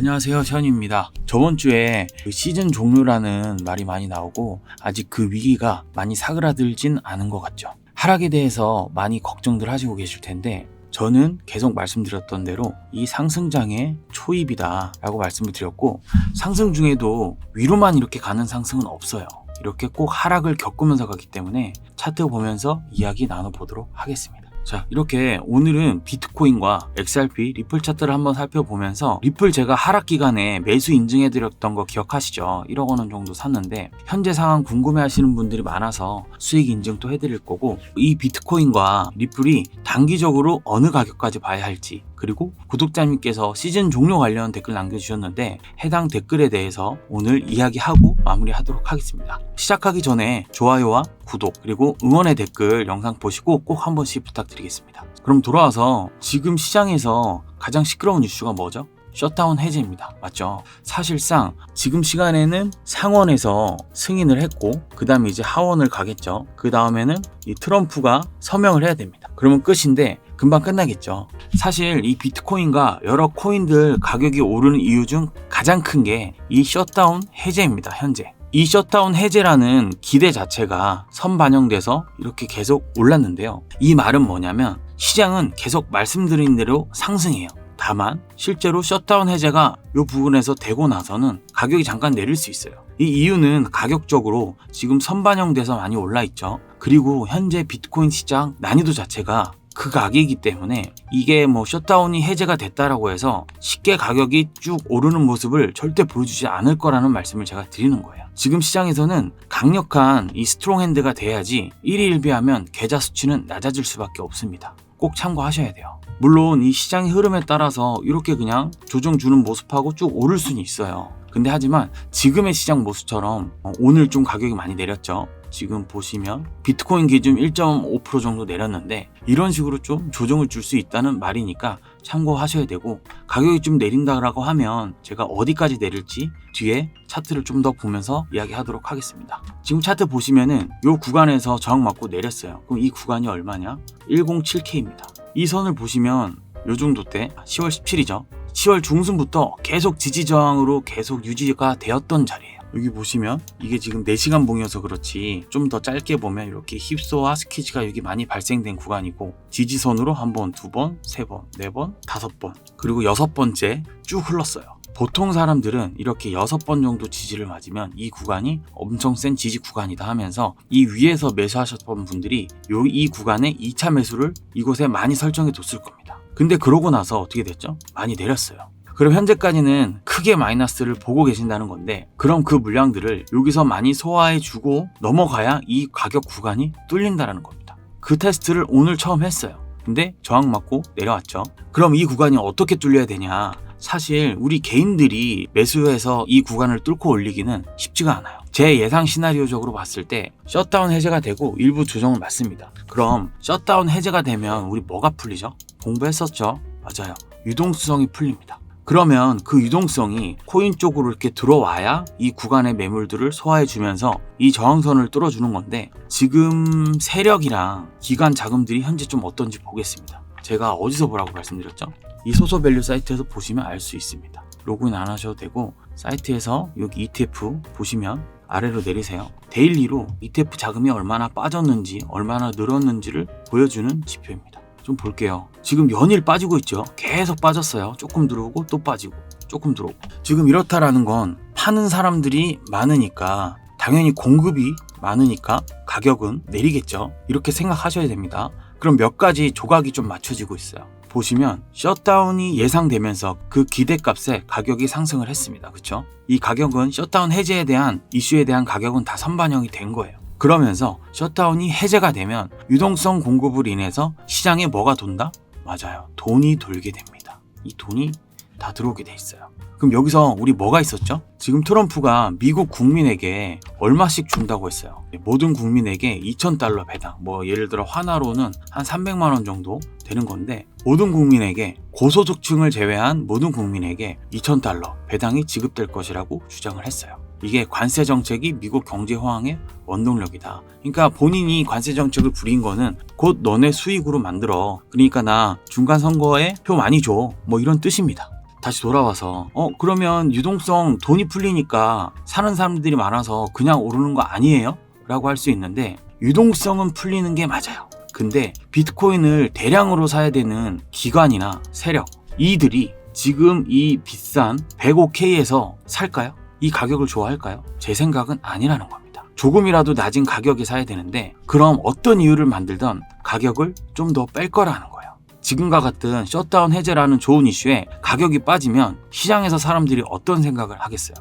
안녕하세요, 션입니다. 저번 주에 시즌 종료라는 말이 많이 나오고 아직 그 위기가 많이 사그라들진 않은 것 같죠. 하락에 대해서 많이 걱정들 하시고 계실 텐데 저는 계속 말씀드렸던 대로 이 상승장의 초입이다 라고 말씀을 드렸고, 상승 중에도 위로만 이렇게 가는 상승은 없어요. 이렇게 꼭 하락을 겪으면서 가기 때문에 차트 보면서 이야기 나눠보도록 하겠습니다. 자, 이렇게 오늘은 비트코인과 XRP, 리플 차트를 한번 살펴보면서, 리플 제가 하락 기간에 매수 인증해드렸던 거 기억하시죠? 1억 원 정도 샀는데 현재 상황 궁금해하시는 분들이 많아서 수익 인증도 해드릴 거고, 이 비트코인과 리플이 단기적으로 어느 가격까지 봐야 할지, 그리고 구독자님께서 시즌 종료 관련 댓글 남겨주셨는데 해당 댓글에 대해서 오늘 이야기하고 마무리하도록 하겠습니다. 시작하기 전에 좋아요와 구독 그리고 응원의 댓글 영상 보시고 꼭 한 번씩 부탁드리겠습니다. 그럼 돌아와서 지금 시장에서 가장 시끄러운 이슈가 뭐죠? 셧다운 해제입니다. 맞죠? 사실상 지금 시간에는 상원에서 승인을 했고 그 다음에 이제 하원을 가겠죠. 그 다음에는 이 트럼프가 서명을 해야 됩니다. 그러면 끝인데 금방 끝나겠죠. 사실 이 비트코인과 여러 코인들 가격이 오르는 이유 중 가장 큰 게 이 셧다운 해제입니다. 현재 이 셧다운 해제라는 기대 자체가 선반영돼서 이렇게 계속 올랐는데요. 이 말은 뭐냐면 시장은 계속 말씀드린 대로 상승해요. 다만 실제로 셧다운 해제가 이 부분에서 되고 나서는 가격이 잠깐 내릴 수 있어요. 이 이유는 가격적으로 지금 선반영돼서 많이 올라 있죠. 그리고 현재 비트코인 시장 난이도 자체가 극악이기 때문에 이게 뭐 셧다운이 해제가 됐다라고 해서 쉽게 가격이 쭉 오르는 모습을 절대 보여주지 않을 거라는 말씀을 제가 드리는 거예요. 지금 시장에서는 강력한 이 스트롱 핸드가 돼야지 1위 1비하면 계좌 수치는 낮아질 수밖에 없습니다. 꼭 참고하셔야 돼요. 물론 이 시장의 흐름에 따라서 이렇게 그냥 조정 주는 모습하고 쭉 오를 수는 있어요. 근데 하지만 지금의 시장 모습처럼 오늘 좀 가격이 많이 내렸죠. 지금 보시면 비트코인 기준 1.5% 정도 내렸는데 이런 식으로 좀 조정을 줄 수 있다는 말이니까 참고하셔야 되고, 가격이 좀 내린다라고 하면 제가 어디까지 내릴지 뒤에 차트를 좀 더 보면서 이야기하도록 하겠습니다. 지금 차트 보시면은 이 구간에서 저항 맞고 내렸어요. 그럼 이 구간이 얼마냐? 107K입니다. 이 선을 보시면 요 정도 때 10월 17일이죠. 10월 중순부터 계속 지지저항으로 계속 유지가 되었던 자리예요. 여기 보시면 이게 지금 4시간 봉이어서 그렇지 좀 더 짧게 보면 이렇게 힙소와 스퀴즈가 여기 많이 발생된 구간이고, 지지선으로 한 번, 두 번, 세 번, 네 번, 다섯 번, 그리고 6번째 쭉 흘렀어요. 보통 사람들은 이렇게 6번 정도 지지를 맞으면 이 구간이 엄청 센 지지 구간이다 하면서 이 위에서 매수하셨던 분들이 이 구간에 2차 매수를 이곳에 많이 설정해 뒀을 겁니다. 근데 그러고 나서 어떻게 됐죠? 많이 내렸어요. 그럼 현재까지는 크게 마이너스를 보고 계신다는 건데, 그럼 그 물량들을 여기서 많이 소화해주고 넘어가야 이 가격 구간이 뚫린다는 겁니다. 그 테스트를 오늘 처음 했어요. 근데 저항 맞고 내려왔죠. 그럼 이 구간이 어떻게 뚫려야 되냐? 사실 우리 개인들이 매수해서 이 구간을 뚫고 올리기는 쉽지가 않아요. 제 예상 시나리오적으로 봤을 때 셧다운 해제가 되고 일부 조정은 맞습니다. 그럼 셧다운 해제가 되면 우리 뭐가 풀리죠? 공부했었죠? 맞아요. 유동성이 풀립니다. 그러면 그 유동성이 코인 쪽으로 이렇게 들어와야 이 구간의 매물들을 소화해주면서 이 저항선을 뚫어주는 건데, 지금 세력이랑 기관 자금들이 현재 좀 어떤지 보겠습니다. 제가 어디서 보라고 말씀드렸죠? 이 소소밸류 사이트에서 보시면 알 수 있습니다. 로그인 안 하셔도 되고 사이트에서 여기 ETF 보시면 아래로 내리세요. 데일리로 ETF 자금이 얼마나 빠졌는지 얼마나 늘었는지를 보여주는 지표입니다. 좀 볼게요. 지금 연일 빠지고 있죠. 계속 빠졌어요. 조금 들어오고 또 빠지고 조금 들어오고. 지금 이렇다라는 건 파는 사람들이 많으니까 당연히 공급이 많으니까 가격은 내리겠죠. 이렇게 생각하셔야 됩니다. 그럼 몇 가지 조각이 좀 맞춰지고 있어요. 보시면 셧다운이 예상되면서 그 기대값에 가격이 상승을 했습니다. 그렇죠? 이 가격은 셧다운 해제에 대한 이슈에 대한 가격은 다 선반영이 된 거예요. 그러면서 셧다운이 해제가 되면 유동성 공급을 인해서 시장에 뭐가 돈다? 맞아요. 돈이 돌게 됩니다. 이 돈이 다 들어오게 돼 있어요. 그럼 여기서 우리 뭐가 있었죠? 지금 트럼프가 미국 국민에게 얼마씩 준다고 했어요. 모든 국민에게 $2,000 배당, 뭐 예를 들어 하나로는 한 300만 원 정도 되는 건데, 모든 국민에게, 고소득층을 제외한 모든 국민에게 $2,000 배당이 지급될 것이라고 주장을 했어요. 이게 관세 정책이 미국 경제 호황의 원동력이다. 그러니까 본인이 관세 정책을 부린 거는 곧 너네 수익으로 만들어. 그러니까 나 중간 선거에 표 많이 줘. 뭐 이런 뜻입니다. 다시 돌아와서 그러면 유동성 돈이 풀리니까 사는 사람들이 많아서 그냥 오르는 거 아니에요? 라고 할 수 있는데 유동성은 풀리는 게 맞아요. 근데 비트코인을 대량으로 사야 되는 기관이나 세력, 이들이 지금 이 비싼 105K에서 살까요? 이 가격을 좋아할까요? 제 생각은 아니라는 겁니다. 조금이라도 낮은 가격에 사야 되는데 그럼 어떤 이유를 만들던 가격을 좀 더 뺄 거라는 거예요. 지금과 같은 셧다운 해제라는 좋은 이슈에 가격이 빠지면 시장에서 사람들이 어떤 생각을 하겠어요?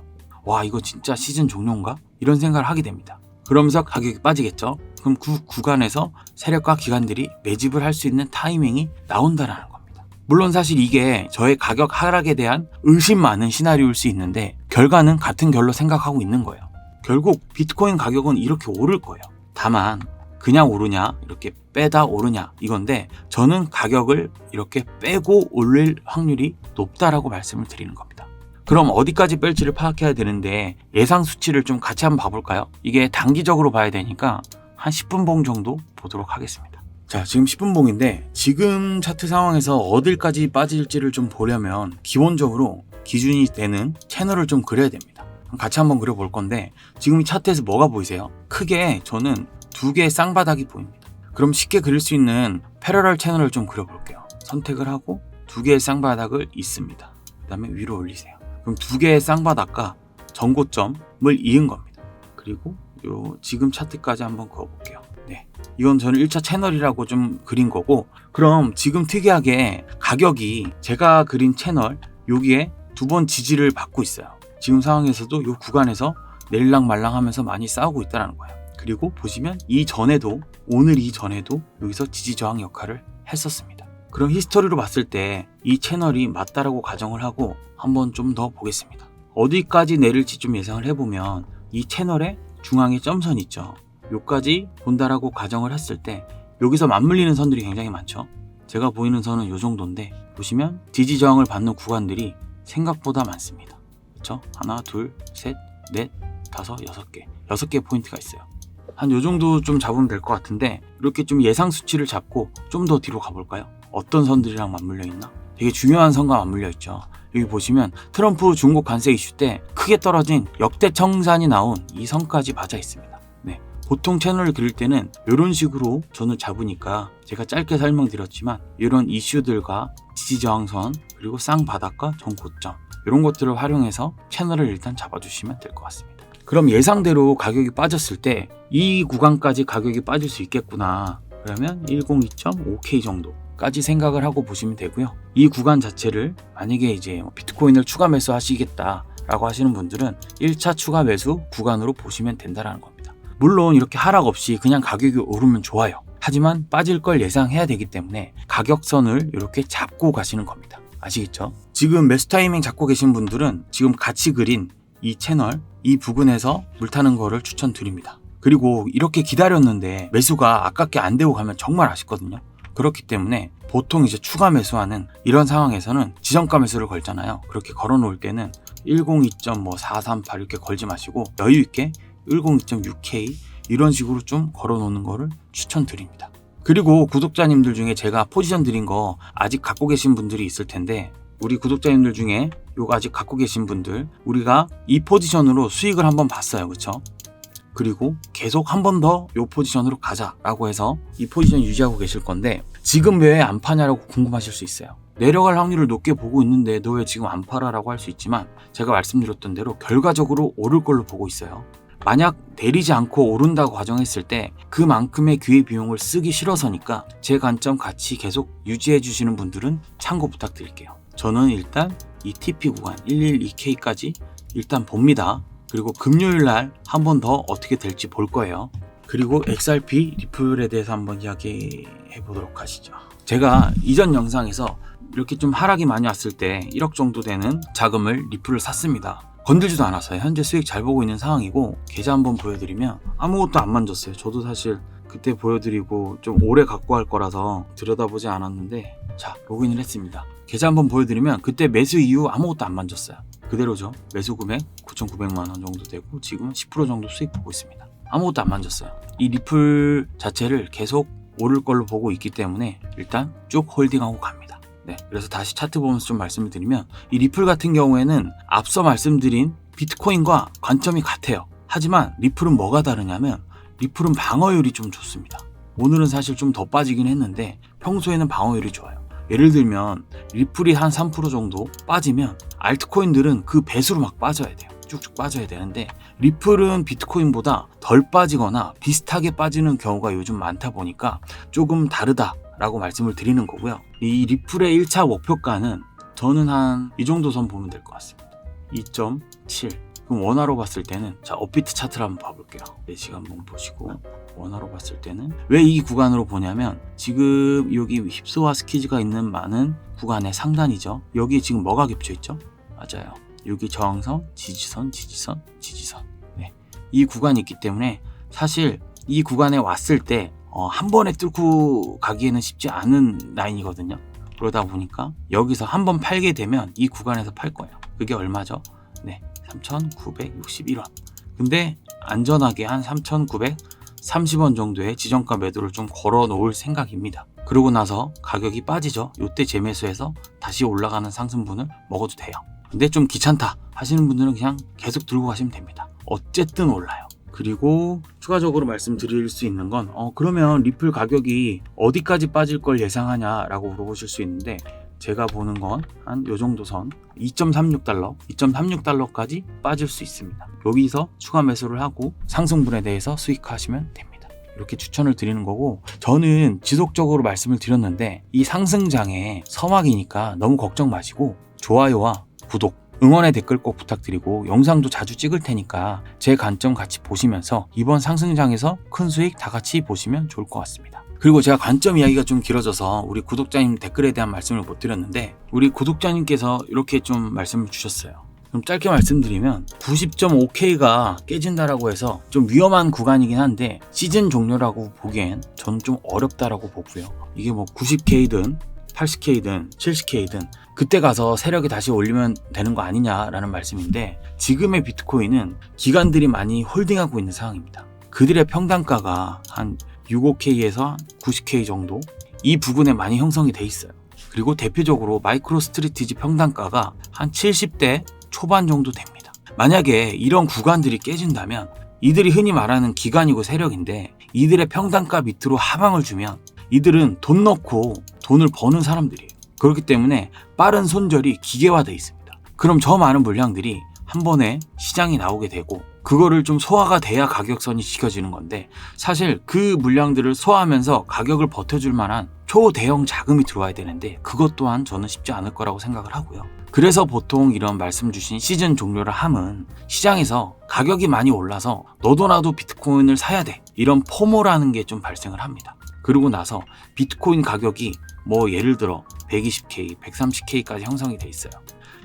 와, 이거 진짜 시즌 종료인가? 이런 생각을 하게 됩니다. 그러면서 가격이 빠지겠죠. 그럼 그 구간에서 세력과 기관들이 매집을 할 수 있는 타이밍이 나온다라는 겁니다. 물론 사실 이게 저의 가격 하락에 대한 의심 많은 시나리오일 수 있는데 결과는 같은 결로 생각하고 있는 거예요. 결국 비트코인 가격은 이렇게 오를 거예요. 다만 그냥 오르냐, 이렇게 빼다 오르냐 이건데 저는 가격을 이렇게 빼고 올릴 확률이 높다라고 말씀을 드리는 겁니다. 그럼 어디까지 뺄지를 파악해야 되는데 예상 수치를 좀 같이 한번 봐볼까요? 이게 단기적으로 봐야 되니까 한 10분 봉 정도 보도록 하겠습니다. 자, 지금 10분 봉인데 지금 차트 상황에서 어딜까지 빠질지를 좀 보려면 기본적으로 기준이 되는 채널을 좀 그려야 됩니다. 같이 한번 그려볼 건데 지금 이 차트에서 뭐가 보이세요? 크게 저는 두 개의 쌍바닥이 보입니다. 그럼 쉽게 그릴 수 있는 패러럴 채널을 좀 그려볼게요. 선택을 하고 두 개의 쌍바닥을 잇습니다. 그 다음에 위로 올리세요. 그럼 두 개의 쌍바닥과 전고점을 이은 겁니다. 그리고 요 지금 차트까지 한번 그어볼게요. 네, 이건 저는 1차 채널이라고 좀 그린 거고, 그럼 지금 특이하게 가격이 제가 그린 채널 여기에 두 번 지지를 받고 있어요. 지금 상황에서도 요 구간에서 내릴랑 말랑 하면서 많이 싸우고 있다는 거예요. 그리고 보시면 오늘 이전에도 여기서 지지 저항 역할을 했었습니다. 그럼 히스토리로 봤을 때 이 채널이 맞다라고 가정을 하고 한번 좀 더 보겠습니다. 어디까지 내릴지 좀 예상을 해보면 이 채널의 중앙에 점선 있죠. 요까지 본다라고 가정을 했을 때 여기서 맞물리는 선들이 굉장히 많죠. 제가 보이는 선은 요 정도인데 보시면 지지 저항을 받는 구간들이 생각보다 많습니다. 그렇죠? 하나, 둘, 셋, 넷, 다섯, 6개. 6개 포인트가 있어요. 한 요 정도 좀 잡으면 될 것 같은데 이렇게 좀 예상 수치를 잡고 좀 더 뒤로 가볼까요? 어떤 선들이랑 맞물려 있나? 되게 중요한 선과 맞물려 있죠. 여기 보시면 트럼프 중국 관세 이슈 때 크게 떨어진 역대 청산이 나온 이 선까지 맞아 있습니다. 네, 보통 채널을 그릴 때는 이런 식으로 저는 잡으니까 제가 짧게 설명드렸지만 이런 이슈들과 지지저항선 그리고 쌍바닥과 전고점 이런 것들을 활용해서 채널을 일단 잡아주시면 될 것 같습니다. 그럼 예상대로 가격이 빠졌을 때 이 구간까지 가격이 빠질 수 있겠구나. 그러면 102.5K 정도까지 생각을 하고 보시면 되고요. 이 구간 자체를 만약에 이제 비트코인을 추가 매수 하시겠다라고 하시는 분들은 1차 추가 매수 구간으로 보시면 된다라는 겁니다. 물론 이렇게 하락 없이 그냥 가격이 오르면 좋아요. 하지만 빠질 걸 예상해야 되기 때문에 가격선을 이렇게 잡고 가시는 겁니다. 아시겠죠? 지금 매수 타이밍 잡고 계신 분들은 지금 같이 그린 이 채널, 이 부근에서 물타는 거를 추천드립니다. 그리고 이렇게 기다렸는데 매수가 아깝게 안 되고 가면 정말 아쉽거든요. 그렇기 때문에 보통 이제 추가 매수하는 이런 상황에서는 지정가 매수를 걸잖아요. 그렇게 걸어 놓을 때는 102.438 이렇게 걸지 마시고 여유 있게 102.6K 이런 식으로 좀 걸어 놓는 거를 추천드립니다. 그리고 구독자님들 중에 제가 포지션 드린 거 아직 갖고 계신 분들이 있을 텐데 우리 구독자님들 중에 요거 아직 갖고 계신 분들 우리가 이 포지션으로 수익을 한번 봤어요. 그쵸? 그리고 계속 한 번 더 요 포지션으로 가자라고 해서 이 포지션 유지하고 계실 건데 지금 왜 안 파냐라고 궁금하실 수 있어요. 내려갈 확률을 높게 보고 있는데 너 왜 지금 안 팔아라고 할 수 있지만 제가 말씀드렸던 대로 결과적으로 오를 걸로 보고 있어요. 만약 내리지 않고 오른다고 가정했을 때 그만큼의 기회비용을 쓰기 싫어서니까 제 관점 같이 계속 유지해 주시는 분들은 참고 부탁드릴게요. 저는 일단 이 TP 구간 112K까지 일단 봅니다. 그리고 금요일날 한 번 더 어떻게 될지 볼 거예요. 그리고 XRP 리플에 대해서 한번 이야기해 보도록 하시죠. 제가 이전 영상에서 이렇게 좀 하락이 많이 왔을 때 1억 정도 되는 자금을 리플을 샀습니다. 건들지도 않았어요. 현재 수익 잘 보고 있는 상황이고 계좌 한번 보여드리면 아무것도 안 만졌어요. 저도 사실 그때 보여드리고 좀 오래 갖고 할 거라서 들여다보지 않았는데 자, 로그인을 했습니다. 계좌 한번 보여드리면 그때 매수 이후 아무것도 안 만졌어요. 그대로죠. 매수 금액 9,900만 원 정도 되고 지금은 10% 정도 수익 보고 있습니다. 아무것도 안 만졌어요. 이 리플 자체를 계속 오를 걸로 보고 있기 때문에 일단 쭉 홀딩하고 갑니다. 네, 그래서 다시 차트 보면서 좀 말씀을 드리면 이 리플 같은 경우에는 앞서 말씀드린 비트코인과 관점이 같아요. 하지만 리플은 뭐가 다르냐면 리플은 방어율이 좀 좋습니다. 오늘은 사실 좀 더 빠지긴 했는데 평소에는 방어율이 좋아요. 예를 들면 리플이 한 3% 정도 빠지면 알트코인들은 그 배수로 막 빠져야 돼요. 쭉쭉 빠져야 되는데 리플은 비트코인보다 덜 빠지거나 비슷하게 빠지는 경우가 요즘 많다 보니까 조금 다르다라고 말씀을 드리는 거고요. 이 리플의 1차 목표가는 저는 한 이 정도 선 보면 될 것 같습니다. 2.7. 그럼 원화로 봤을 때는 자 업비트 차트를 한번 봐볼게요. 4시간 한번 보시고 원화로 봤을 때는 왜 이 구간으로 보냐면 지금 여기 힙스와 스키즈가 있는 많은 구간의 상단이죠. 여기 지금 뭐가 겹쳐 있죠? 맞아요. 여기 저항선, 지지선, 지지선, 지지선. 네. 이 구간이 있기 때문에 사실 이 구간에 왔을 때 한 번에 뚫고 가기에는 쉽지 않은 라인이거든요. 그러다 보니까 여기서 한번 팔게 되면 이 구간에서 팔 거예요. 그게 얼마죠? 네, 3,961원. 근데 안전하게 한 3,930원 정도의 지정가 매도를 좀 걸어 놓을 생각입니다. 그러고 나서 가격이 빠지죠. 이때 재매수해서 다시 올라가는 상승분을 먹어도 돼요. 근데 좀 귀찮다 하시는 분들은 그냥 계속 들고 가시면 됩니다. 어쨌든 올라요. 그리고 추가적으로 말씀드릴 수 있는 건 그러면 리플 가격이 어디까지 빠질 걸 예상하냐라고 물어보실 수 있는데 제가 보는 건 한 요 정도 선 2.36달러, 2.36달러까지 빠질 수 있습니다. 여기서 추가 매수를 하고 상승분에 대해서 수익하시면 됩니다. 이렇게 추천을 드리는 거고 저는 지속적으로 말씀을 드렸는데 이 상승장의 서막이니까 너무 걱정 마시고 좋아요와 구독, 응원의 댓글 꼭 부탁드리고 영상도 자주 찍을 테니까 제 관점 같이 보시면서 이번 상승장에서 큰 수익 다 같이 보시면 좋을 것 같습니다. 그리고 제가 관점 이야기가 좀 길어져서 우리 구독자님 댓글에 대한 말씀을 못 드렸는데 우리 구독자님께서 이렇게 좀 말씀을 주셨어요. 그럼 짧게 말씀드리면 90.5K가 깨진다라고 해서 좀 위험한 구간이긴 한데 시즌 종료라고 보기엔 저는 좀 어렵다라고 보고요. 이게 뭐 90K든 80K든 70K든 그때 가서 세력이 다시 올리면 되는 거 아니냐라는 말씀인데 지금의 비트코인은 기관들이 많이 홀딩하고 있는 상황입니다. 그들의 평단가가 한 65K에서 90K 정도 이 부근에 많이 형성이 돼 있어요. 그리고 대표적으로 마이크로 스트리티지 평단가가 한 70대 초반 정도 됩니다. 만약에 이런 구간들이 깨진다면 이들이 흔히 말하는 기관이고 세력인데 이들의 평단가 밑으로 하방을 주면 이들은 돈 넣고 돈을 버는 사람들이에요. 그렇기 때문에 빠른 손절이 기계화되어 있습니다. 그럼 저 많은 물량들이 한 번에 시장이 나오게 되고 그거를 좀 소화가 돼야 가격선이 지켜지는 건데 사실 그 물량들을 소화하면서 가격을 버텨줄 만한 초대형 자금이 들어와야 되는데 그것 또한 저는 쉽지 않을 거라고 생각을 하고요. 그래서 보통 이런 말씀 주신 시즌 종료를 함은 시장에서 가격이 많이 올라서 너도 나도 비트코인을 사야 돼 이런 포모라는 게 좀 발생을 합니다. 그러고 나서 비트코인 가격이 뭐 예를 들어 120K, 130K까지 형성이 돼 있어요.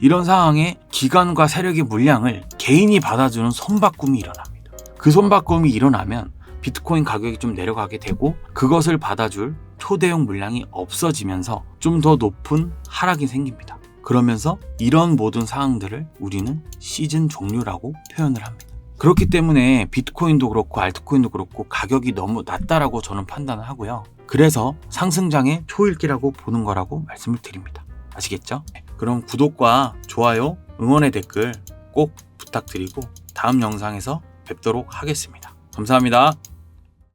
이런 상황에 기관과 세력의 물량을 개인이 받아주는 손바꿈이 일어납니다. 그 손바꿈이 일어나면 비트코인 가격이 좀 내려가게 되고 그것을 받아줄 초대형 물량이 없어지면서 좀 더 높은 하락이 생깁니다. 그러면서 이런 모든 상황들을 우리는 시즌 종료라고 표현을 합니다. 그렇기 때문에 비트코인도 그렇고 알트코인도 그렇고 가격이 너무 낮다라고 저는 판단을 하고요. 그래서 상승장의 초읽기라고 보는 거라고 말씀을 드립니다. 아시겠죠? 그럼 구독과 좋아요, 응원의 댓글 꼭 부탁드리고 다음 영상에서 뵙도록 하겠습니다. 감사합니다.